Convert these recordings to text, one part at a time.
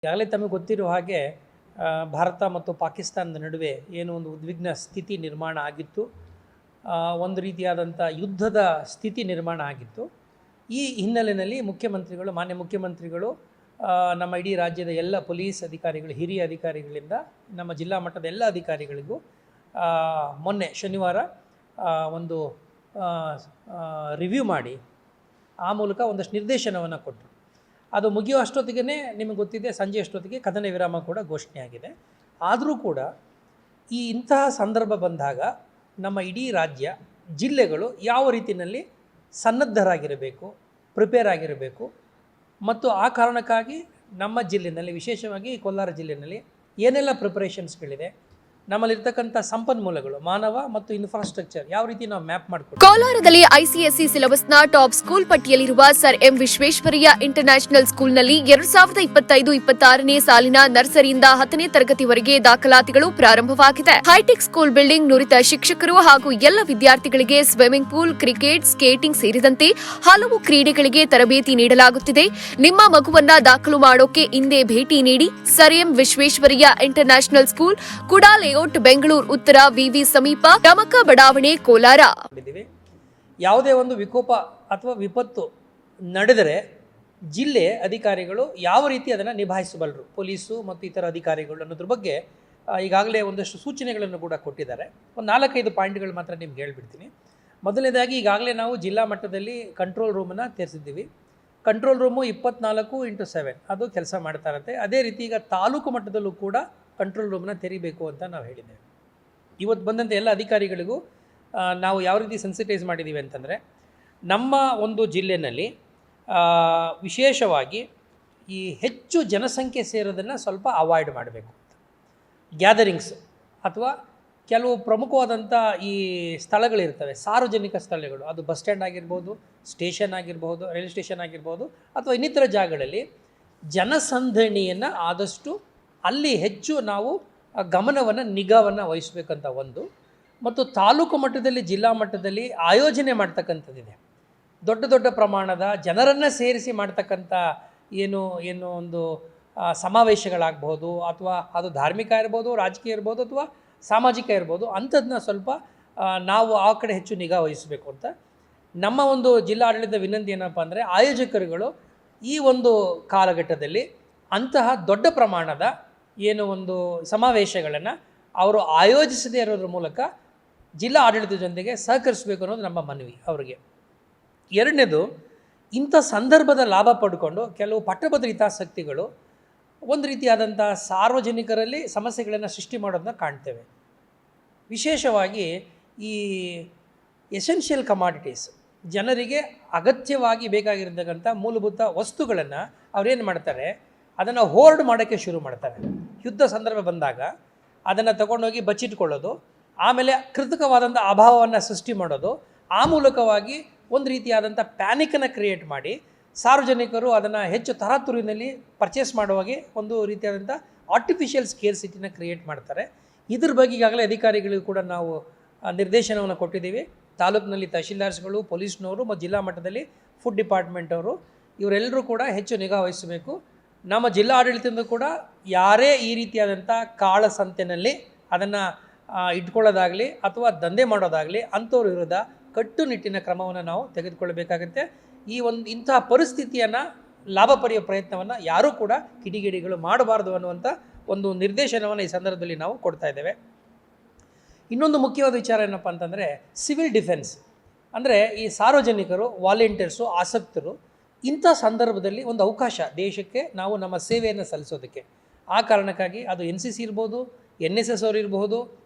ಈಗಾಗಲೇ ತಮಗೆ ಗೊತ್ತಿರುವ ಹಾಗೆ ಭಾರತ ಮತ್ತು ಪಾಕಿಸ್ತಾನದ ನಡುವೆ ಏನು ಒಂದು ಉದ್ವಿಗ್ನ ಸ್ಥಿತಿ ನಿರ್ಮಾಣ ಆಗಿತ್ತು, ಒಂದು ರೀತಿಯಾದಂಥ ಯುದ್ಧದ ಸ್ಥಿತಿ ನಿರ್ಮಾಣ ಆಗಿತ್ತು. ಈ ಹಿನ್ನೆಲೆಯಲ್ಲಿ ಮಾನ್ಯ ಮುಖ್ಯಮಂತ್ರಿಗಳು ನಮ್ಮ ಇಡೀ ರಾಜ್ಯದ ಎಲ್ಲ ಪೊಲೀಸ್ ಅಧಿಕಾರಿಗಳು, ಹಿರಿಯ ಅಧಿಕಾರಿಗಳಿಂದ ನಮ್ಮ ಜಿಲ್ಲಾ ಮಟ್ಟದ ಎಲ್ಲ ಅಧಿಕಾರಿಗಳಿಗೂ ಮೊನ್ನೆ ಶನಿವಾರ ಒಂದು ರಿವ್ಯೂ ಮಾಡಿ ಆ ಮೂಲಕ ಒಂದಷ್ಟು ನಿರ್ದೇಶನವನ್ನು ಕೊಟ್ಟರು. ಅದು ಮುಗಿಯೋ ಅಷ್ಟೊತ್ತಿಗೆ ನಿಮಗೆ ಗೊತ್ತಿದೆ, ಸಂಜೆ ಅಷ್ಟೊತ್ತಿಗೆ ಕದನ ವಿರಾಮ ಕೂಡ ಘೋಷಣೆಯಾಗಿದೆ. ಆದರೂ ಕೂಡ ಇಂತಹ ಸಂದರ್ಭ ಬಂದಾಗ ನಮ್ಮ ಇಡೀ ರಾಜ್ಯ, ಜಿಲ್ಲೆಗಳು ಯಾವ ರೀತಿಯಲ್ಲಿ ಸನ್ನದ್ಧರಾಗಿರಬೇಕು, ಪ್ರಿಪೇರ್ ಆಗಿರಬೇಕು ಮತ್ತು ಆ ಕಾರಣಕ್ಕಾಗಿ ನಮ್ಮ ಜಿಲ್ಲೆಯಲ್ಲಿ, ವಿಶೇಷವಾಗಿ ಕೋಲಾರ ಜಿಲ್ಲೆಯಲ್ಲಿ ಏನೆಲ್ಲ ಪ್ರಿಪರೇಷನ್ಸ್ಗಳಿದೆ, ನಮ್ಮಲ್ಲಿರ್ತಕ್ಕಂಥ ಸಂಪನ್ಮೂಲಗಳು, ಮಾನವ ಮತ್ತು ಇನ್ಫ್ರಾಸ್ಟ್ರಕ್ಚರ್ ಯಾವ ರೀತಿ ನಾವು ಮ್ಯಾಪ್ ಮಾಡ್ತೀವಿ. ಕೋಲಾರದಲ್ಲಿ ಐಸಿಎಸ್ಸಿ ಸಿಲೆಬಸ್ನ ಟಾಪ್ ಸ್ಕೂಲ್ ಪಟ್ಟಿಯಲ್ಲಿರುವ ಸರ್ ಎಂ ವಿಶ್ವೇಶ್ವರಯ್ಯ ಇಂಟರ್ನ್ಯಾಷನಲ್ ಸ್ಕೂಲ್ನಲ್ಲಿ 2025-26ನೇ ಸಾಲಿನ ನರ್ಸರಿಯಿಂದ 10ನೇ ತರಗತಿವರೆಗೆ ದಾಖಲಾತಿಗಳು ಪ್ರಾರಂಭವಾಗಿದೆ. ಹೈಟೆಕ್ ಸ್ಕೂಲ್ ಬಿಲ್ಡಿಂಗ್, ನುರಿತ ಶಿಕ್ಷಕರು ಹಾಗೂ ಎಲ್ಲ ವಿದ್ಯಾರ್ಥಿಗಳಿಗೆ ಸ್ವಿಮ್ಮಿಂಗ್ ಪೂಲ್, ಕ್ರಿಕೆಟ್, ಸ್ಕೇಟಿಂಗ್ ಸೇರಿದಂತೆ ಹಲವು ಕ್ರೀಡೆಗಳಿಗೆ ತರಬೇತಿ ನೀಡಲಾಗುತ್ತಿದೆ. ನಿಮ್ಮ ಮಗುವನ್ನ ದಾಖಲು ಮಾಡೋಕೆ ಇಂದೇ ಭೇಟಿ ನೀಡಿ. Sir M Visvesvaraya international school, ಕುಡಾ ಲೇಔಟ್, ಬೆಂಗಳೂರು ಉತ್ತರ, ವಿವಿ ಸಮೀಪ, ಟಮಕ ಬಡಾವಣೆ, ಕೋಲಾರ. ಯಾವುದೇ ಒಂದು ವಿಕೋಪ ಅಥವಾ ವಿಪತ್ತು ನಡೆದರೆ ಜಿಲ್ಲೆ ಅಧಿಕಾರಿಗಳು ಯಾವ ರೀತಿ ಅದನ್ನು ನಿಭಾಯಿಸಬಲ್ಲರು, ಪೊಲೀಸು ಮತ್ತು ಇತರ ಅಧಿಕಾರಿಗಳು ಅನ್ನೋದ್ರ ಬಗ್ಗೆ ಈಗಾಗಲೇ ಒಂದಷ್ಟು ಸೂಚನೆಗಳನ್ನು ಕೂಡ ಕೊಟ್ಟಿದ್ದಾರೆ. ಒಂದು 4-5 ಪಾಯಿಂಟ್ಗಳು ಮಾತ್ರ ನಿಮ್ಗೆ ಹೇಳ್ಬಿಡ್ತೀನಿ. ಮೊದಲನೇದಾಗಿ, ಈಗಾಗಲೇ ನಾವು ಜಿಲ್ಲಾ ಮಟ್ಟದಲ್ಲಿ ಕಂಟ್ರೋಲ್ ರೂಮನ್ನು ತೆರೆಸಿದ್ದೀವಿ. ಕಂಟ್ರೋಲ್ ರೂಮು 24x7 ಅದು ಕೆಲಸ ಮಾಡ್ತಾ ಇರುತ್ತೆ. ಅದೇ ರೀತಿ ಈಗ ತಾಲೂಕು ಮಟ್ಟದಲ್ಲೂ ಕೂಡ ಕಂಟ್ರೋಲ್ ರೂಮನ್ನ ತೆರಿಬೇಕು ಅಂತ ನಾವು ಹೇಳಿದ್ದೇವೆ. ಇವತ್ತು ಬಂದಂಥ ಎಲ್ಲ ಅಧಿಕಾರಿಗಳಿಗೂ ನಾವು ಯಾವ ರೀತಿ ಸೆನ್ಸಿಟೈಸ್ ಮಾಡಿದ್ದೀವಿ ಅಂತಂದರೆ, ನಮ್ಮ ಒಂದು ಜಿಲ್ಲೆಯಲ್ಲಿ ವಿಶೇಷವಾಗಿ ಈ ಹೆಚ್ಚು ಜನಸಂಖ್ಯೆ ಸೇರೋದನ್ನು ಸ್ವಲ್ಪ ಅವಾಯ್ಡ್ ಮಾಡಬೇಕು. ಗ್ಯಾದರಿಂಗ್ಸ್ ಅಥವಾ ಕೆಲವು ಪ್ರಮುಖವಾದಂಥ ಈ ಸ್ಥಳಗಳಿರ್ತವೆ, ಸಾರ್ವಜನಿಕ ಸ್ಥಳಗಳು, ಅದು ಬಸ್ ಸ್ಟ್ಯಾಂಡ್ ಆಗಿರ್ಬೋದು, ಸ್ಟೇಷನ್ ಆಗಿರ್ಬೋದು, ರೈಲ್ವೆ ಸ್ಟೇಷನ್ ಆಗಿರ್ಬೋದು, ಅಥವಾ ಇನ್ನಿತರ ಜಾಗಗಳಲ್ಲಿ ಜನಸಂದಣಿಯನ್ನು ಆದಷ್ಟು ಅಲ್ಲಿ ಹೆಚ್ಚು ನಾವು ಗಮನವನ್ನು, ನಿಗಾವನ್ನು ವಹಿಸಬೇಕಂತ ಒಂದು. ಮತ್ತು ತಾಲೂಕು ಮಟ್ಟದಲ್ಲಿ, ಜಿಲ್ಲಾ ಮಟ್ಟದಲ್ಲಿ ಆಯೋಜನೆ ಮಾಡ್ತಕ್ಕಂಥದ್ದಿದೆ. ದೊಡ್ಡ ದೊಡ್ಡ ಪ್ರಮಾಣದ ಜನರನ್ನು ಸೇರಿಸಿ ಮಾಡ್ತಕ್ಕಂಥ ಏನು ಒಂದು ಸಮಾವೇಶಗಳಾಗ್ಬೋದು, ಅಥವಾ ಅದು ಧಾರ್ಮಿಕ ಇರ್ಬೋದು, ರಾಜಕೀಯ ಇರ್ಬೋದು, ಅಥವಾ ಸಾಮಾಜಿಕ ಇರ್ಬೋದು, ಅಂಥದ್ದನ್ನ ಸ್ವಲ್ಪ ನಾವು ಆ ಕಡೆ ಹೆಚ್ಚು ನಿಗಾ ವಹಿಸಬೇಕು ಅಂತ ನಮ್ಮ ಒಂದು ಜಿಲ್ಲಾಡಳಿತ ವಿನಂತಿ. ಏನಪ್ಪ ಅಂದರೆ, ಆಯೋಜಕರುಗಳು ಈ ಒಂದು ಕಾಲಘಟ್ಟದಲ್ಲಿ ಅಂತಹ ದೊಡ್ಡ ಪ್ರಮಾಣದ ಏನು ಒಂದು ಸಮಾವೇಶಗಳನ್ನು ಅವರು ಆಯೋಜಿಸದೇ ಇರೋದ್ರ ಮೂಲಕ ಜಿಲ್ಲಾ ಆಡಳಿತದ ಜೊತೆಗೆ ಸಹಕರಿಸಬೇಕು ಅನ್ನೋದು ನಮ್ಮ ಮನವಿ ಅವರಿಗೆ. ಎರಡನೇದು, ಇಂಥ ಸಂದರ್ಭದ ಲಾಭ ಪಡ್ಕೊಂಡು ಕೆಲವು ಪಟ್ಟಭದ್ರ ಹಿತಾಸಕ್ತಿಗಳು ಒಂದು ರೀತಿಯಾದಂಥ ಸಾರ್ವಜನಿಕರಲ್ಲಿ ಸಮಸ್ಯೆಗಳನ್ನು ಸೃಷ್ಟಿ ಮಾಡೋದನ್ನ ಕಾಣ್ತೇವೆ. ವಿಶೇಷವಾಗಿ ಈ ಎಸೆನ್ಷಿಯಲ್ ಕಮಾಡಿಟೀಸ್, ಜನರಿಗೆ ಅಗತ್ಯವಾಗಿ ಬೇಕಾಗಿರತಕ್ಕಂಥ ಮೂಲಭೂತ ವಸ್ತುಗಳನ್ನು ಅವರೇನು ಮಾಡ್ತಾರೆ, ಅದನ್ನು ಹೋರ್ಡ್ ಮಾಡೋಕ್ಕೆ ಶುರು ಮಾಡ್ತಾರೆ. ಯುದ್ಧ ಸಂದರ್ಭ ಬಂದಾಗ ಅದನ್ನು ತಗೊಂಡೋಗಿ ಬಚ್ಚಿಟ್ಕೊಳ್ಳೋದು, ಆಮೇಲೆ ಕೃತಕವಾದಂಥ ಅಭಾವವನ್ನು ಸೃಷ್ಟಿ ಮಾಡೋದು, ಆ ಮೂಲಕವಾಗಿ ಒಂದು ರೀತಿಯಾದಂಥ ಪ್ಯಾನಿಕನ್ನು ಕ್ರಿಯೇಟ್ ಮಾಡಿ ಸಾರ್ವಜನಿಕರು ಅದನ್ನು ಹೆಚ್ಚು ತರಾತುರಿನಲ್ಲಿ ಪರ್ಚೇಸ್ ಮಾಡುವಾಗೆ ಒಂದು ರೀತಿಯಾದಂಥ ಆರ್ಟಿಫಿಷಿಯಲ್ ಸ್ಕೇರ್ಸಿಟಿನ ಕ್ರಿಯೇಟ್ ಮಾಡ್ತಾರೆ. ಇದ್ರ ಬಗ್ಗೆ ಈಗಾಗಲೇ ಅಧಿಕಾರಿಗಳಿಗೂ ಕೂಡ ನಾವು ನಿರ್ದೇಶನವನ್ನು ಕೊಟ್ಟಿದ್ದೀವಿ. ತಾಲೂಕಿನಲ್ಲಿ ತಹಶೀಲ್ದಾರ್ಸ್ಗಳು, ಪೊಲೀಸ್ನವರು ಮತ್ತು ಜಿಲ್ಲಾ ಮಟ್ಟದಲ್ಲಿ ಫುಡ್ ಡಿಪಾರ್ಟ್ಮೆಂಟ್ ಅವರು, ಇವರೆಲ್ಲರೂ ಕೂಡ ಹೆಚ್ಚು ನಿಗಾ ವಹಿಸಬೇಕು. ನಮ್ಮ ಜಿಲ್ಲಾ ಆಡಳಿತದಿಂದ ಕೂಡ ಯಾರೇ ಈ ರೀತಿಯಾದಂಥ ಕಾಳಸಂತೆಯಲ್ಲಿ ಅದನ್ನು ಇಟ್ಕೊಳ್ಳೋದಾಗಲಿ ಅಥವಾ ದಂಧೆ ಮಾಡೋದಾಗಲಿ ಅಂಥವ್ರ ವಿರುದ್ಧ ಕಟ್ಟುನಿಟ್ಟಿನ ಕ್ರಮವನ್ನು ನಾವು ತೆಗೆದುಕೊಳ್ಳಬೇಕಾಗುತ್ತೆ. ಇಂತಹ ಪರಿಸ್ಥಿತಿಯನ್ನು ಲಾಭ ಪಡೆಯುವ ಪ್ರಯತ್ನವನ್ನು ಯಾರೂ ಕೂಡ ಕಿಡಿಗೇಡಿಗಳು ಮಾಡಬಾರ್ದು ಅನ್ನುವಂಥ ಒಂದು ನಿರ್ದೇಶನವನ್ನು ಈ ಸಂದರ್ಭದಲ್ಲಿ ನಾವು ಕೊಡ್ತಾ ಇದ್ದೇವೆ. ಇನ್ನೊಂದು ಮುಖ್ಯವಾದ ವಿಚಾರ ಏನಪ್ಪ ಅಂತಂದರೆ, ಸಿವಿಲ್ ಡಿಫೆನ್ಸ್ ಅಂದರೆ ಈ ಸಾರ್ವಜನಿಕರು, ವಾಲಂಟಿಯರ್ಸು, ಆಸಕ್ತರು ಇಂಥ ಸಂದರ್ಭದಲ್ಲಿ ಒಂದು ಅವಕಾಶ ದೇಶಕ್ಕೆ ನಾವು ನಮ್ಮ ಸೇವೆಯನ್ನು ಸಲ್ಲಿಸೋದಕ್ಕೆ. ಆ ಕಾರಣಕ್ಕಾಗಿ ಅದು NCC ಇರ್ಬೋದು, NSS ಅವರು ಇರ್ಬೋದು,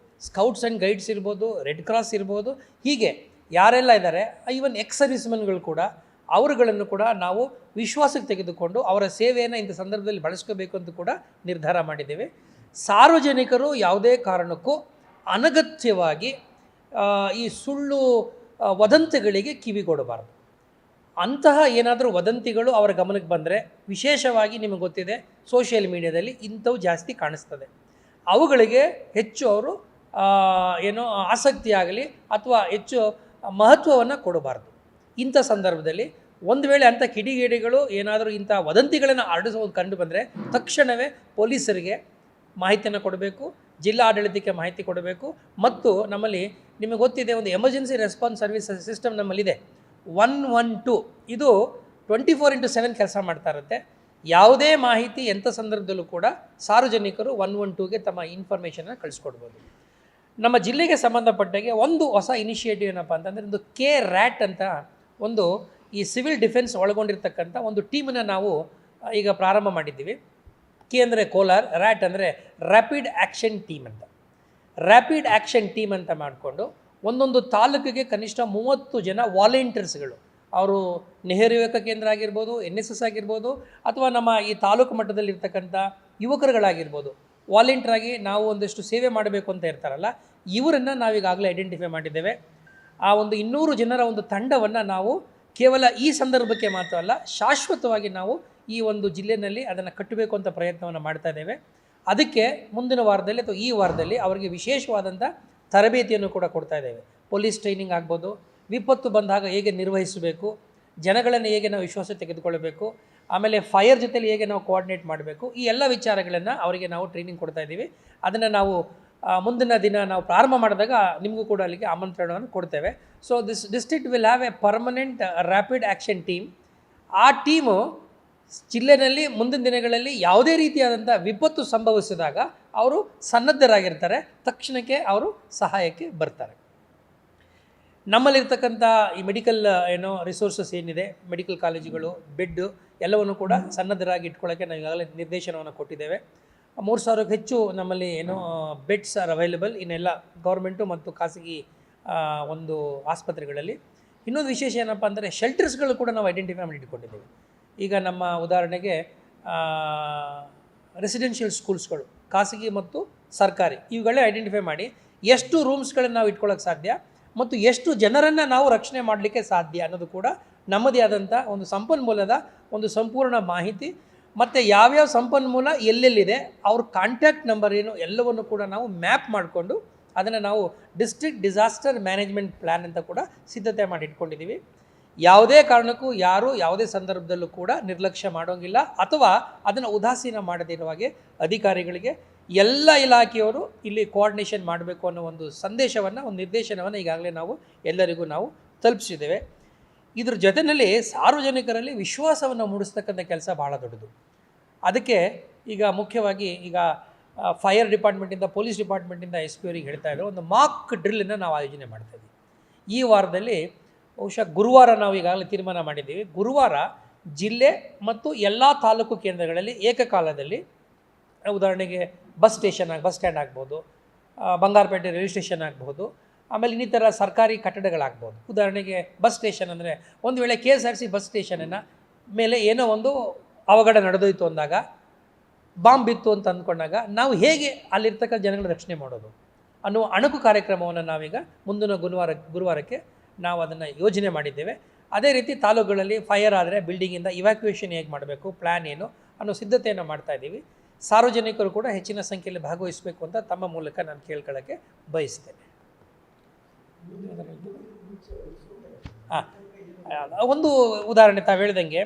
ಸ್ಕೌಟ್ಸ್ ಆ್ಯಂಡ್ ಗೈಡ್ಸ್ ಇರ್ಬೋದು, ರೆಡ್ ಕ್ರಾಸ್ ಇರ್ಬೋದು, ಹೀಗೆ ಯಾರೆಲ್ಲ ಇದ್ದಾರೆ, ಈವನ್ ಎಕ್ಸ್ ಸರ್ವಿಸ್ಮೆನ್ಗಳು ಕೂಡ, ಅವರುಗಳನ್ನು ಕೂಡ ನಾವು ವಿಶ್ವಾಸಕ್ಕೆ ತೆಗೆದುಕೊಂಡು ಅವರ ಸೇವೆಯನ್ನು ಇಂಥ ಸಂದರ್ಭದಲ್ಲಿ ಬಳಸ್ಕೋಬೇಕು ಅಂತ ಕೂಡ ನಿರ್ಧಾರ ಮಾಡಿದ್ದೇವೆ. ಸಾರ್ವಜನಿಕರು ಯಾವುದೇ ಕಾರಣಕ್ಕೂ ಅನಗತ್ಯವಾಗಿ ಈ ಸುಳ್ಳು ವದಂತಿಗಳಿಗೆ ಕಿವಿಗೊಡಬಾರ್ದು. ಅಂತಹ ಏನಾದರೂ ವದಂತಿಗಳು ಅವರ ಗಮನಕ್ಕೆ ಬಂದರೆ, ವಿಶೇಷವಾಗಿ ನಿಮಗೆ ಗೊತ್ತಿದೆ ಸೋಷಿಯಲ್ ಮೀಡಿಯಾದಲ್ಲಿ ಇಂಥವು ಜಾಸ್ತಿ ಕಾಣಿಸ್ತದೆ, ಅವುಗಳಿಗೆ ಹೆಚ್ಚು ಅವರು ಆಸಕ್ತಿಯಾಗಲಿ ಅಥವಾ ಹೆಚ್ಚು ಮಹತ್ವವನ್ನು ಕೊಡಬಾರ್ದು. ಇಂಥ ಸಂದರ್ಭದಲ್ಲಿ ಒಂದು ವೇಳೆ ಅಂಥ ಕಿಡಿಗೇಡಿಗಳು ಏನಾದರೂ ಇಂಥ ವದಂತಿಗಳನ್ನು ಹರಡಿಸೋದು ಕಂಡು ಬಂದರೆ ತಕ್ಷಣವೇ ಪೊಲೀಸರಿಗೆ ಮಾಹಿತಿಯನ್ನು ಕೊಡಬೇಕು, ಜಿಲ್ಲಾ ಆಡಳಿತಕ್ಕೆ ಮಾಹಿತಿ ಕೊಡಬೇಕು. ಮತ್ತು ನಮ್ಮಲ್ಲಿ ನಿಮಗೆ ಗೊತ್ತಿದೆ, ಒಂದು ಎಮರ್ಜೆನ್ಸಿ ರೆಸ್ಪಾನ್ಸ್ ಸರ್ವಿಸ್ ಸಿಸ್ಟಮ್ ನಮ್ಮಲ್ಲಿದೆ 112. ಇದು 24/7 ಕೆಲಸ ಮಾಡ್ತಾ ಇರುತ್ತೆ. ಯಾವುದೇ ಮಾಹಿತಿ ಎಂಥ ಸಂದರ್ಭದಲ್ಲೂ ಕೂಡ ಸಾರ್ವಜನಿಕರು 112ಗೆ ತಮ್ಮ ಇನ್ಫಾರ್ಮೇಷನ್ನ ಕಳಿಸ್ಕೊಡ್ಬೋದು. ನಮ್ಮ ಜಿಲ್ಲೆಗೆ ಸಂಬಂಧಪಟ್ಟಾಗೆ ಒಂದು ಹೊಸ ಇನಿಷಿಯೇಟಿವ್ ಏನಪ್ಪ ಅಂತಂದರೆ, ಒಂದು ರ್ಯಾಟ್ ಅಂತ ಒಂದು ಈ ಸಿವಿಲ್ ಡಿಫೆನ್ಸ್ ಒಳಗೊಂಡಿರ್ತಕ್ಕಂಥ ಒಂದು ಟೀಮನ್ನು ನಾವು ಈಗ ಪ್ರಾರಂಭ ಮಾಡಿದ್ದೀವಿ. ಅಂದರೆ ಕೋಲಾರ್, ರ್ಯಾಟ್ ಅಂದರೆ ರ್ಯಾಪಿಡ್ ಆ್ಯಕ್ಷನ್ ಟೀಮ್ ಅಂತ. ರ್ಯಾಪಿಡ್ ಆ್ಯಕ್ಷನ್ ಟೀಮ್ ಅಂತ ಮಾಡಿಕೊಂಡು ಒಂದೊಂದು ತಾಲೂಕಿಗೆ ಕನಿಷ್ಠ 30 ಜನ ವಾಲಂಟಿಯರ್ಸ್ಗಳು, ಅವರು ನೆಹರು ಯುವಕ ಕೇಂದ್ರ ಆಗಿರ್ಬೋದು, NSS ಆಗಿರ್ಬೋದು, ಅಥವಾ ನಮ್ಮ ಈ ತಾಲೂಕು ಮಟ್ಟದಲ್ಲಿರ್ತಕ್ಕಂಥ ಯುವಕರುಗಳಾಗಿರ್ಬೋದು, ವಾಲಂಟಿಯರಾಗಿ ನಾವು ಒಂದಷ್ಟು ಸೇವೆ ಮಾಡಬೇಕು ಅಂತ ಇರ್ತಾರಲ್ಲ, ಇವರನ್ನು ನಾವೀಗಾಗಲೇ ಐಡೆಂಟಿಫೈ ಮಾಡಿದ್ದೇವೆ. ಆ ಒಂದು 200 ಜನರ ಒಂದು ತಂಡವನ್ನು ನಾವು ಕೇವಲ ಈ ಸಂದರ್ಭಕ್ಕೆ ಮಾತ್ರ ಅಲ್ಲ, ಶಾಶ್ವತವಾಗಿ ನಾವು ಈ ಒಂದು ಜಿಲ್ಲೆಯಲ್ಲಿ ಅದನ್ನು ಕಟ್ಟಬೇಕು ಅಂತ ಪ್ರಯತ್ನವನ್ನು ಮಾಡ್ತಾ ಇದ್ದೇವೆ. ಅದಕ್ಕೆ ಮುಂದಿನ ವಾರದಲ್ಲಿ ಅಥವಾ ಈ ವಾರದಲ್ಲಿ ಅವರಿಗೆ ವಿಶೇಷವಾದಂಥ ತರಬೇತಿಯನ್ನು ಕೂಡ ಕೊಡ್ತಾ ಇದ್ದೇವೆ. ಪೊಲೀಸ್ ಟ್ರೈನಿಂಗ್ ಆಗ್ಬೋದು, ವಿಪತ್ತು ಬಂದಾಗ ಹೇಗೆ ನಿರ್ವಹಿಸಬೇಕು, ಜನಗಳನ್ನು ಹೇಗೆ ನಾವು ವಿಶ್ವಾಸ ತೆಗೆದುಕೊಳ್ಳಬೇಕು, ಆಮೇಲೆ ಫೈರ್ ಜೊತೆಲಿ ಹೇಗೆ ನಾವು ಕೋಆರ್ಡಿನೇಟ್ ಮಾಡಬೇಕು, ಈ ಎಲ್ಲ ವಿಚಾರಗಳನ್ನು ಅವರಿಗೆ ನಾವು ಟ್ರೈನಿಂಗ್ ಕೊಡ್ತಾ ಇದ್ದೀವಿ. ಅದನ್ನು ನಾವು ಮುಂದಿನ ದಿನ ನಾವು ಪ್ರಾರಂಭ ಮಾಡಿದಾಗ ನಿಮಗೂ ಕೂಡ ಅಲ್ಲಿಗೆ ಆಮಂತ್ರಣವನ್ನು ಕೊಡ್ತೇವೆ. So this district will have A permanent rapid action team. ಆ ಟೀಮು ಜಿಲ್ಲೆಯಲ್ಲಿ ಮುಂದಿನ ದಿನಗಳಲ್ಲಿ ಯಾವುದೇ ರೀತಿಯಾದಂಥ ವಿಪತ್ತು ಸಂಭವಿಸಿದಾಗ ಅವರು ಸನ್ನದ್ಧರಾಗಿರ್ತಾರೆ, ತಕ್ಷಣಕ್ಕೆ ಅವರು ಸಹಾಯಕ್ಕೆ ಬರ್ತಾರೆ. ನಮ್ಮಲ್ಲಿರ್ತಕ್ಕಂಥ ಈ ಮೆಡಿಕಲ್ ರಿಸೋರ್ಸಸ್ ಏನಿದೆ, ಮೆಡಿಕಲ್ ಕಾಲೇಜುಗಳು, ಬೆಡ್ಡು ಎಲ್ಲವನ್ನು ಕೂಡ ಸನ್ನದ್ಧರಾಗಿ ಇಟ್ಕೊಳ್ಳೋಕ್ಕೆ ನಾವು ಈಗಾಗಲೇ ನಿರ್ದೇಶನವನ್ನು ಕೊಟ್ಟಿದ್ದೇವೆ. 3000ಕ್ಕೂ ಹೆಚ್ಚು ನಮ್ಮಲ್ಲಿ ಬೆಡ್ಸ್ ಆರ್ ಅವೈಲಬಲ್ ಇನ್ನೆಲ್ಲ ಗೌರ್ಮೆಂಟು ಮತ್ತು ಖಾಸಗಿ ಒಂದು ಆಸ್ಪತ್ರೆಗಳಲ್ಲಿ. ಇನ್ನೊಂದು ವಿಶೇಷ ಏನಪ್ಪ ಅಂದರೆ, ಶೆಲ್ಟರ್ಸ್ಗಳು ಕೂಡ ನಾವು ಐಡೆಂಟಿಫೈ ಮಾಡಿ ಇಟ್ಕೊಂಡಿದ್ದೇವೆ. ಈಗ ನಮ್ಮ ಉದಾಹರಣೆಗೆ ರೆಸಿಡೆನ್ಷಿಯಲ್ ಸ್ಕೂಲ್ಸ್ಗಳು, ಖಾಸಗಿ ಮತ್ತು ಸರ್ಕಾರಿ, ಇವುಗಳೇ ಐಡೆಂಟಿಫೈ ಮಾಡಿ ಎಷ್ಟು ರೂಮ್ಸ್ಗಳನ್ನು ನಾವು ಇಟ್ಕೊಳ್ಳೋಕ್ಕೆ ಸಾಧ್ಯ ಮತ್ತು ಎಷ್ಟು ಜನರನ್ನು ನಾವು ರಕ್ಷಣೆ ಮಾಡಲಿಕ್ಕೆ ಸಾಧ್ಯ ಅನ್ನೋದು ಕೂಡ ನಮ್ಮದೇ ಆದಂಥ ಒಂದು ಸಂಪನ್ಮೂಲದ ಒಂದು ಸಂಪೂರ್ಣ ಮಾಹಿತಿ, ಮತ್ತು ಯಾವ್ಯಾವ ಸಂಪನ್ಮೂಲ ಎಲ್ಲೆಲ್ಲಿದೆ, ಅವ್ರ ಕಾಂಟ್ಯಾಕ್ಟ್ ನಂಬರ್ ಏನು, ಎಲ್ಲವನ್ನು ಕೂಡ ನಾವು ಮ್ಯಾಪ್ ಮಾಡಿಕೊಂಡು ಅದನ್ನು ನಾವು ಡಿಸ್ಟ್ರಿಕ್ಟ್ ಡಿಸಾಸ್ಟರ್ ಮ್ಯಾನೇಜ್ಮೆಂಟ್ ಪ್ಲ್ಯಾನ್ ಅಂತ ಕೂಡ ಸಿದ್ಧತೆ ಮಾಡಿ ಇಟ್ಕೊಂಡಿದ್ದೀವಿ. ಯಾವುದೇ ಕಾರಣಕ್ಕೂ ಯಾರು ಯಾವುದೇ ಸಂದರ್ಭದಲ್ಲೂ ಕೂಡ ನಿರ್ಲಕ್ಷ್ಯ ಮಾಡೋಂಗಿಲ್ಲ, ಅಥವಾ ಅದನ್ನು ಉದಾಸೀನ ಮಾಡದಿರುವ ಹಾಗೆ ಅಧಿಕಾರಿಗಳಿಗೆ ಎಲ್ಲ ಇಲಾಖೆಯವರು ಇಲ್ಲಿ ಕೋಆರ್ಡಿನೇಷನ್ ಮಾಡಬೇಕು ಅನ್ನೋ ಒಂದು ಸಂದೇಶವನ್ನು, ಒಂದು ನಿರ್ದೇಶನವನ್ನು ಈಗಾಗಲೇ ನಾವು ಎಲ್ಲರಿಗೂ ನಾವು ತಲುಪಿಸಿದ್ದೇವೆ. ಇದ್ರ ಜೊತೆಯಲ್ಲಿ ಸಾರ್ವಜನಿಕರಲ್ಲಿ ವಿಶ್ವಾಸವನ್ನು ಮೂಡಿಸ್ತಕ್ಕಂಥ ಕೆಲಸ ಭಾಳ ದೊಡ್ಡದು. ಅದಕ್ಕೆ ಈಗ ಮುಖ್ಯವಾಗಿ ಈಗ ಫೈರ್ ಡಿಪಾರ್ಟ್ಮೆಂಟಿಂದ, ಪೊಲೀಸ್ ಡಿಪಾರ್ಟ್ಮೆಂಟಿಂದ SP ಅವರಿಗೆ ಹೇಳ್ತಾ ಇದ್ರು, ಒಂದು ಮಾಕ್ ಡ್ರಿಲ್ಲನ್ನು ನಾವು ಆಯೋಜನೆ ಮಾಡ್ತಾಯಿದ್ವಿ. ಈ ವಾರದಲ್ಲಿ ಬಹುಶಃ ಗುರುವಾರ ನಾವು ಈಗಾಗಲೇ ತೀರ್ಮಾನ ಮಾಡಿದ್ದೀವಿ. ಗುರುವಾರ ಜಿಲ್ಲೆ ಮತ್ತು ಎಲ್ಲ ತಾಲೂಕು ಕೇಂದ್ರಗಳಲ್ಲಿ ಏಕಕಾಲದಲ್ಲಿ, ಉದಾಹರಣೆಗೆ ಬಸ್ ಸ್ಟ್ಯಾಂಡ್ ಆಗ್ಬೋದು, ಬಂಗಾರಪೇಟೆ ರೈಲ್ವೆ ಸ್ಟೇಷನ್ ಆಗ್ಬೋದು, ಆಮೇಲೆ ಇನ್ನಿತರ ಸರ್ಕಾರಿ ಕಟ್ಟಡಗಳಾಗ್ಬೋದು. ಉದಾಹರಣೆಗೆ ಬಸ್ ಸ್ಟೇಷನ್ ಅಂದರೆ, ಒಂದು ವೇಳೆ KSRTC ಬಸ್ ಸ್ಟೇಷನಿನ ಮೇಲೆ ಏನೋ ಒಂದು ಅವಘಡ ನಡೆದೋಯ್ತು ಅಂದಾಗ, ಬಾಂಬ್ ಬಿತ್ತು ಅಂತ ಅಂದ್ಕೊಂಡಾಗ ನಾವು ಹೇಗೆ ಅಲ್ಲಿರ್ತಕ್ಕಂಥ ಜನಗಳ ರಕ್ಷಣೆ ಮಾಡೋದು ಅನ್ನುವ ಅಣುಕು ಕಾರ್ಯಕ್ರಮವನ್ನು ನಾವೀಗ ಮುಂದಿನ ಗುರುವಾರಕ್ಕೆ ನಾವು ಅದನ್ನು ಯೋಜನೆ ಮಾಡಿದ್ದೇವೆ. ಅದೇ ರೀತಿ ತಾಲೂಕುಗಳಲ್ಲಿ ಫೈರ್ ಆದರೆ ಬಿಲ್ಡಿಂಗಿಂದ ಇವ್ಯಾಕ್ಯುಯೇಷನ್ ಹೇಗೆ ಮಾಡಬೇಕು, ಪ್ಲ್ಯಾನ್ ಏನು ಅನ್ನೋ ಸಿದ್ಧತೆಯನ್ನು ಮಾಡ್ತಾಯಿದ್ದೀವಿ. ಸಾರ್ವಜನಿಕರು ಕೂಡ ಹೆಚ್ಚಿನ ಸಂಖ್ಯೆಯಲ್ಲಿ ಭಾಗವಹಿಸಬೇಕು ಅಂತ ತಮ್ಮ ಮೂಲಕ ನಾನು ಕೇಳ್ಕೊಳ್ಳೋಕ್ಕೆ ಬಯಸ್ತೇನೆ. ಒಂದು ಉದಾಹರಣೆ ತಾವು ಹೇಳ್ದಂಗೆ,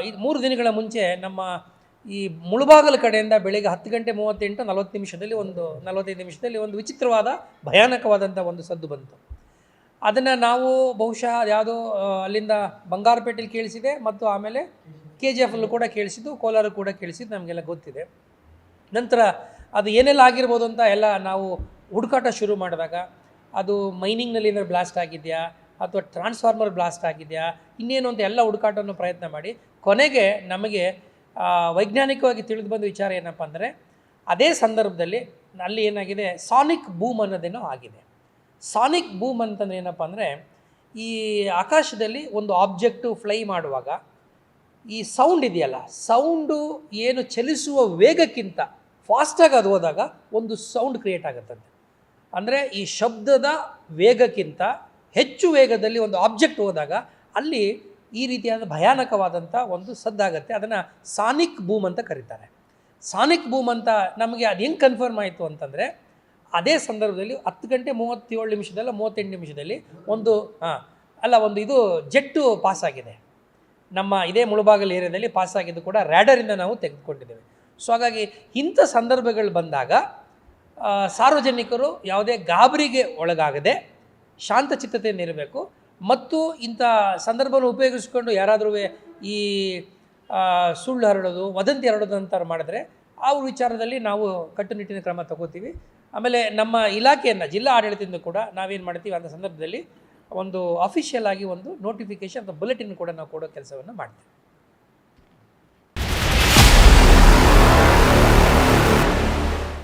ಇದು 3 ದಿನಗಳ ಮುಂಚೆ ನಮ್ಮ ಈ ಮುಳುಬಾಗಲು ಕಡೆಯಿಂದ ಬೆಳಗ್ಗೆ 10:38 ಒಂದು 45 ನಿಮಿಷದಲ್ಲಿ ಒಂದು ವಿಚಿತ್ರವಾದ ಭಯಾನಕವಾದಂಥ ಒಂದು ಸದ್ದು ಬಂತು. ಅದನ್ನು ನಾವು ಬಹುಶಃ ಯಾವುದೋ ಅಲ್ಲಿಂದ ಬಂಗಾರಪೇಟೆಯಲ್ಲಿ ಕೇಳಿಸಿದೆ, ಮತ್ತು ಆಮೇಲೆ KGFಲ್ಲೂ ಕೂಡ ಕೇಳಿಸಿದ್ದು, ಕೋಲಾರ ಕೂಡ ಕೇಳಿಸಿದ್ದು ನಮಗೆಲ್ಲ ಗೊತ್ತಿದೆ. ನಂತರ ಅದು ಏನೆಲ್ಲ ಆಗಿರ್ಬೋದು ಅಂತ ಎಲ್ಲ ನಾವು ಹುಡುಕಾಟ ಶುರು ಮಾಡಿದಾಗ, ಅದು ಮೈನಿಂಗ್ನಲ್ಲಿ ಏನಾದ್ರು ಬ್ಲಾಸ್ಟ್ ಆಗಿದೆಯಾ ಅಥವಾ ಟ್ರಾನ್ಸ್ಫಾರ್ಮರ್ ಬ್ಲಾಸ್ಟ್ ಆಗಿದೆಯಾ, ಇನ್ನೇನು ಅಂತ ಎಲ್ಲ ಹುಡುಕಾಟವನ್ನು ಪ್ರಯತ್ನ ಮಾಡಿ ಕೊನೆಗೆ ನಮಗೆ ವೈಜ್ಞಾನಿಕವಾಗಿ ತಿಳಿದು ಬಂದ ವಿಚಾರ ಏನಪ್ಪ ಅಂದರೆ, ಅದೇ ಸಂದರ್ಭದಲ್ಲಿ ಅಲ್ಲಿ ಏನಾಗಿದೆ, ಸಾನಿಕ್ ಬೂಮ್ ಅನ್ನೋದೇನೋ ಆಗಿದೆ. ಸಾನಿಕ್ ಬೂಮ್ ಅಂತಂದರೆ ಏನಪ್ಪ ಅಂದರೆ, ಈ ಆಕಾಶದಲ್ಲಿ ಒಂದು ಆಬ್ಜೆಕ್ಟು ಫ್ಲೈ ಮಾಡುವಾಗ ಈ ಸೌಂಡ್ ಇದೆಯಲ್ಲ, ಸೌಂಡು ಏನು ಚಲಿಸುವ ವೇಗಕ್ಕಿಂತ ಫಾಸ್ಟಾಗಿ ಅದು ಹೋದಾಗ ಒಂದು ಸೌಂಡ್ ಕ್ರಿಯೇಟ್ ಆಗುತ್ತಂತೆ. ಅಂದರೆ ಈ ಶಬ್ದದ ವೇಗಕ್ಕಿಂತ ಹೆಚ್ಚು ವೇಗದಲ್ಲಿ ಒಂದು ಆಬ್ಜೆಕ್ಟ್ ಹೋದಾಗ ಅಲ್ಲಿ ಈ ರೀತಿಯಾದ ಭಯಾನಕವಾದಂಥ ಒಂದು ಸದ್ದಾಗತ್ತೆ. ಅದನ್ನು ಸಾನಿಕ್ ಬೂಮ್ ಅಂತ ಕರೀತಾರೆ. ಸಾನಿಕ್ ಬೂಮ್ ಅಂತ ನಮಗೆ ಅದು ಹೆಂಗೆ ಕನ್ಫರ್ಮ್ ಆಯಿತು ಅಂತಂದರೆ, ಅದೇ ಸಂದರ್ಭದಲ್ಲಿ 10:37 38 ಒಂದು ಇದು ಜೆಟ್ಟು ಪಾಸ್ ಆಗಿದೆ ನಮ್ಮ ಇದೇ ಮುಳುಬಾಗಿಲು ಏರಿಯಾದಲ್ಲಿ ಪಾಸಾಗಿದ್ದು ಕೂಡ ರ್ಯಾಡರಿಂದ ನಾವು ತೆಗೆದುಕೊಂಡಿದ್ದೇವೆ. ಸೊ ಹಾಗಾಗಿ ಇಂಥ ಸಂದರ್ಭಗಳು ಬಂದಾಗ ಸಾರ್ವಜನಿಕರು ಯಾವುದೇ ಗಾಬರಿಗೆ ಒಳಗಾಗದೆ ಶಾಂತಚಿತ್ತತೆಯಿಂದ ಇರಬೇಕು. ಮತ್ತು ಇಂಥ ಸಂದರ್ಭವನ್ನು ಉಪಯೋಗಿಸಿಕೊಂಡು ಯಾರಾದರೂ ಈ ಸುಳ್ಳು ಹರಡೋದು, ವದಂತಿ ಹರಡೋದು ಅಂತ ಮಾಡಿದ್ರೆ ಆ ವಿಚಾರದಲ್ಲಿ ನಾವು ಕಟ್ಟುನಿಟ್ಟಿನ ಕ್ರಮ ತಗೋತೀವಿ. ಆಮೇಲೆ ನಮ್ಮ ಇಲಾಖೆಯನ್ನು ಜಿಲ್ಲಾ ಆಡಳಿತದಿಂದ ಕೂಡ ನಾವೇನು ಮಾಡ್ತೀವಿ ಅಂಥ ಸಂದರ್ಭದಲ್ಲಿ ಒಂದು ಅಫಿಷಿಯಲ್ ಆಗಿ ಒಂದು ನೋಟಿಫಿಕೇಷನ್ ಅಥವಾ ಬುಲೆಟಿನ್ ಕೂಡ ನಾವು ಕೊಡೋ ಕೆಲಸವನ್ನು ಮಾಡ್ತೀವಿ.